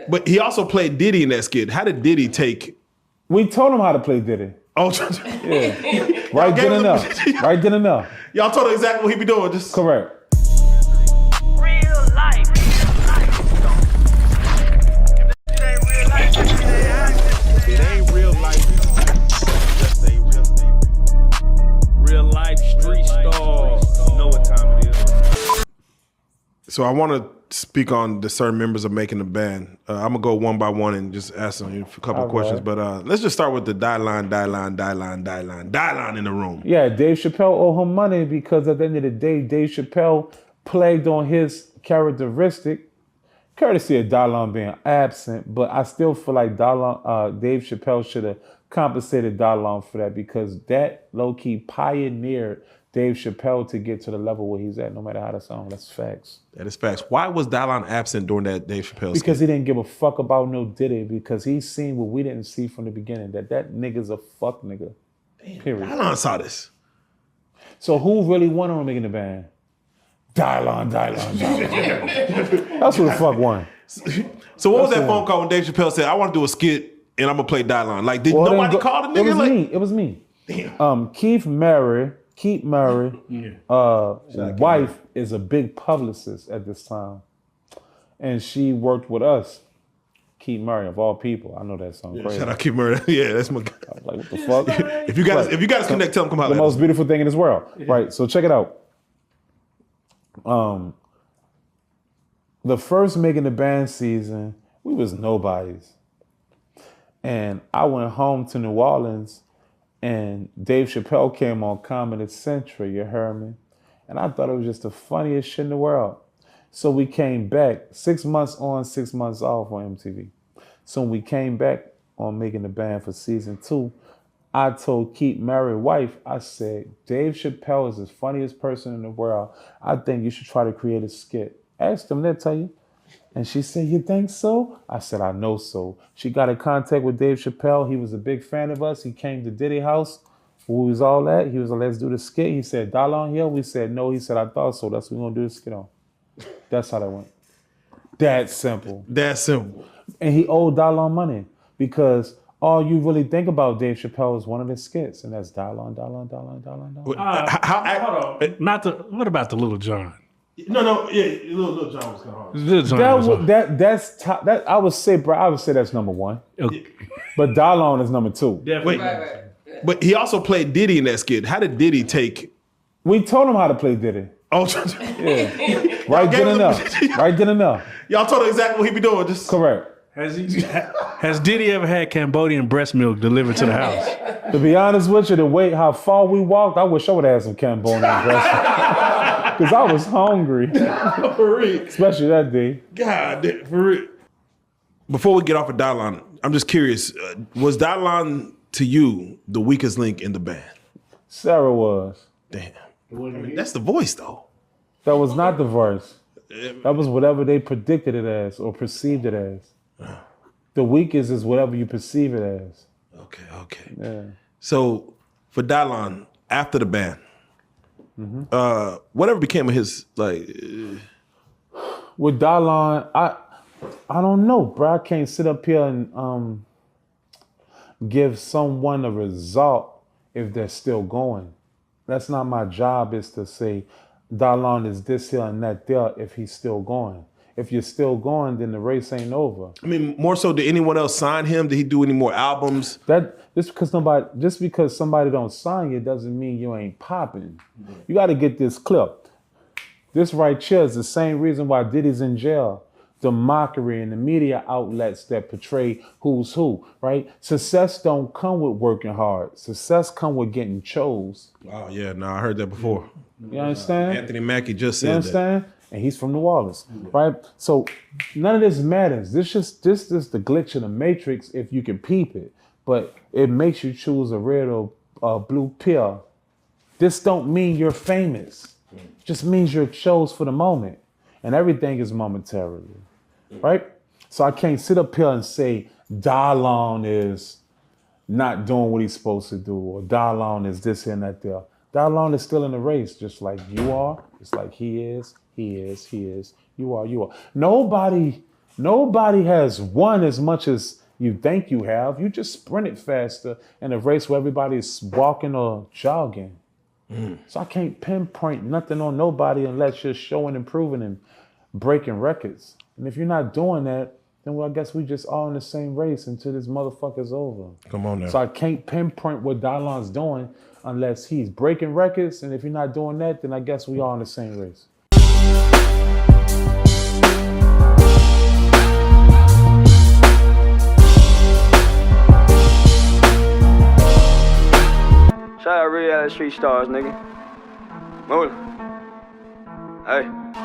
But he also played Diddy in that skit. How did Diddy take? We told him how to play Diddy. Oh, yeah. Right then and there. Right then and there. Y'all told him exactly what he be doing. Just correct. Real life. It ain't real life. Just say real life street stars. Know what time it is. So I want to speak on the certain members of Making the Band. I'm gonna go one by one and just ask them a couple of questions. But let's just start with the Dalon in the room. Yeah, Dave Chappelle owe him money because at the end of the day, Dave Chappelle plagued on his characteristic, courtesy of Dalon being absent. But I still feel like Dave Chappelle should have compensated Dalon for that because that low-key pioneered Dave Chappelle to get to the level where he's at, no matter how that sounds. That's facts. That is facts. Why was Dalon absent during that Dave Chappelle Because skit? he didn't give a fuck about no Diddy, because he seen what we didn't see from the beginning, that nigga's a fuck nigga. Period. Dalon saw this. So who really won on Making the Band? Dalon. That's who the fuck won. So what was that phone call when Dave Chappelle said, I want to do a skit and I'm going to play Dalon? Like, did nobody call the nigga? It was me. Damn. Keith Murray, wife is a big publicist at this time. And she worked with us. Keith Murray, of all people. I know that sounds crazy. Shout out Keith Murray. Yeah, that's my guy. I was like, what the fuck? If you got us connect, tell him come out. The most beautiful thing in this world. Yeah. Right, so check it out. The first Making the Band season, we was nobodies. And I went home to New Orleans and Dave Chappelle came on Comedy Central, you heard me? And I thought it was just the funniest shit in the world. So we came back 6 months on, 6 months off on MTV. So when we came back on Making the Band for season 2, I told Keith Murray's wife, I said, Dave Chappelle is the funniest person in the world. I think you should try to create a skit. Ask them, they'll tell you. And she said, you think so? I said, I know so. She got in contact with Dave Chappelle. He was a big fan of us. He came to Diddy house. Who was all that? He was like, let's do the skit. He said, Dalon here? We said, no. He said, I thought so. That's what we're going to do the skit on. That's how that went. That simple. That simple. And he owed Dalon money because all you really think about Dave Chappelle is one of his skits, and that's Dalon. Hold on. What about the Little John? No, yeah, Little John was kind of hard. Little John That's top. That I would say that's number one. Okay. But Dalon is number 2. Definitely. Wait, but he also played Diddy in that skit. How did Diddy take? We told him how to play Diddy. Oh, yeah. Right then and there. Y'all told him exactly what he be doing. Just correct. Has Diddy ever had Cambodian breast milk delivered to the house? To be honest with you, the way how far we walked, I wish I would have had some Cambodian breast milk. Because I was hungry. For real. Especially that day. God, for real. Before we get off of Dalon, I'm just curious, was Dalon to you the weakest link in the band? Sarah was. Damn. I mean, that's the voice, though. That was not the verse. That was whatever they predicted it as or perceived it as. The weakest is whatever you perceive it as. Okay. Yeah. So for Dalon, after the band, whatever became of his, like... With Dalon, I don't know, bro. I can't sit up here and give someone a result if they're still going. That's not my job, is to say Dalon is this here and that there if he's still going. If you're still going, then the race ain't over. I mean, more so, did anyone else sign him? Did he do any more albums? Just because somebody don't sign you doesn't mean you ain't popping. You got to get this clip. This right here is the same reason why Diddy's in jail. The mockery and the media outlets that portray who's who, right? Success don't come with working hard. Success come with getting chose. Oh, yeah, no, I heard that before. You understand? Anthony Mackie just said that. You understand? And he's from New Orleans, right? So none of this matters. This is the glitch in the matrix if you can peep it. But it makes you choose a red or blue pill. This don't mean you're famous. It just means you're chose for the moment. And everything is momentarily, right? So I can't sit up here and say Dalon is not doing what he's supposed to do, or Dalon is this here and that there. Dalon is still in the race, just like you are, just like he is, you are. Nobody Nobody has won as much as you think you have. You just sprinted faster in a race where everybody's walking or jogging. So I can't pinpoint nothing on nobody unless you're showing, improving, and breaking records. And if you're not doing that, then well, I guess we just all in the same race until this motherfucker's over. Come on now. So I can't pinpoint what Dalon's doing unless he's breaking records. And if you're not doing that, then I guess we all in the same race. Shout out Reallyfe Street Stars, nigga. Moolah. Hey.